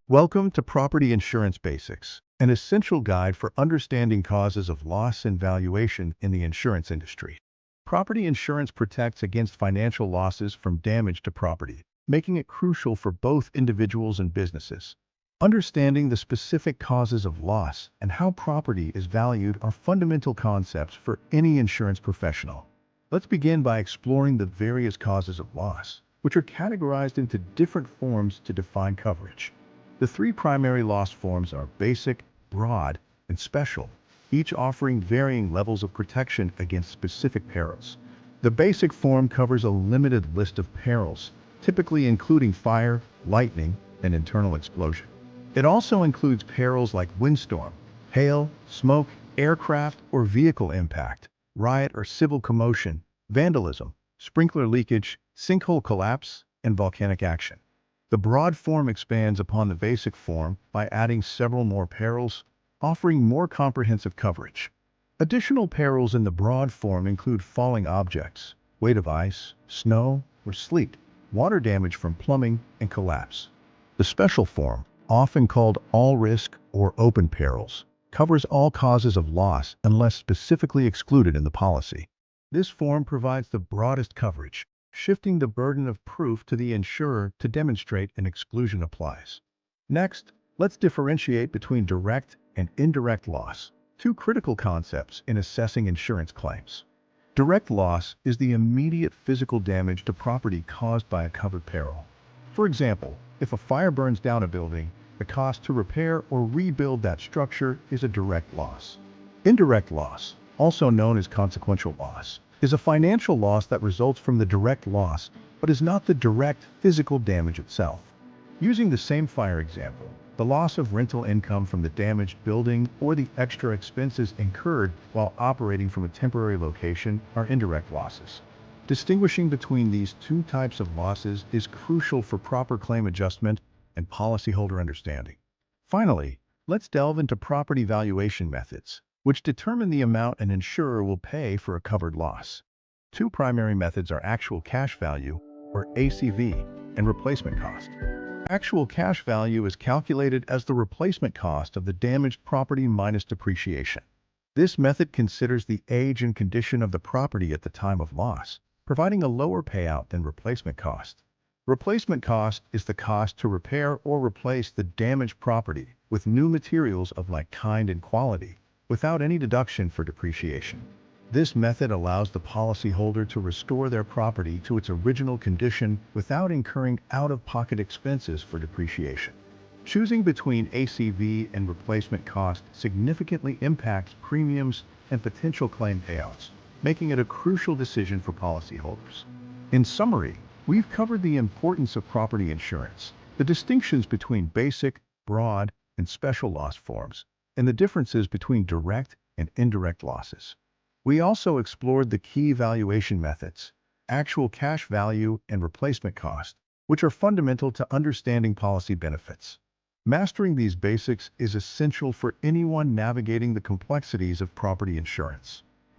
Welcome to Property Insurance Basics, an essential guide for understanding causes of loss and valuation in the insurance industry. Property insurance protects against financial losses from damage to property, making it crucial for both individuals and businesses. Understanding the specific causes of loss and how property is valued are fundamental concepts for any insurance professional. Let's begin by exploring the various causes of loss, which are categorized into different forms to define coverage. The three primary loss forms are basic, broad, and special, each offering varying levels of protection against specific perils. The basic form covers a limited list of perils, typically including fire, lightning, and internal explosion. It also includes perils like windstorm, hail, smoke, aircraft or vehicle impact, riot or civil commotion, vandalism, sprinkler leakage, sinkhole collapse, and volcanic action. The broad form expands upon the basic form by adding several more perils, offering more comprehensive coverage. Additional perils in the broad form include falling objects, weight of ice, snow, or sleet, water damage from plumbing, and collapse. The special form, often called all risk or open perils, covers all causes of loss unless specifically excluded in the policy. This form provides the broadest coverage, shifting the burden of proof to the insurer to demonstrate an exclusion applies. Next, let's differentiate between direct and indirect loss, two critical concepts in assessing insurance claims. Direct loss is the immediate physical damage to property caused by a covered peril. For example, if a fire burns down a building, the cost to repair or rebuild that structure is a direct loss. Indirect loss, also known as consequential loss, is a financial loss that results from the direct loss, but is not the direct physical damage itself. Using the same fire example, the loss of rental income from the damaged building or the extra expenses incurred while operating from a temporary location are indirect losses. Distinguishing between these two types of losses is crucial for proper claim adjustment and policyholder understanding. Finally, let's delve into property valuation methods, which determine the amount an insurer will pay for a covered loss. Two primary methods are actual cash value, or ACV, and replacement cost. Actual cash value is calculated as the replacement cost of the damaged property minus depreciation. This method considers the age and condition of the property at the time of loss, providing a lower payout than replacement cost. Replacement cost is the cost to repair or replace the damaged property with new materials of like kind and quality, without any deduction for depreciation. This method allows the policyholder to restore their property to its original condition without incurring out-of-pocket expenses for depreciation. Choosing between ACV and replacement cost significantly impacts premiums and potential claim payouts, making it a crucial decision for policyholders. In summary, we've covered the importance of property insurance, the distinctions between basic, broad, and special loss forms, and the differences between direct and indirect losses. We also explored the key valuation methods, actual cash value and replacement cost, which are fundamental to understanding policy benefits. Mastering these basics is essential for anyone navigating the complexities of property insurance.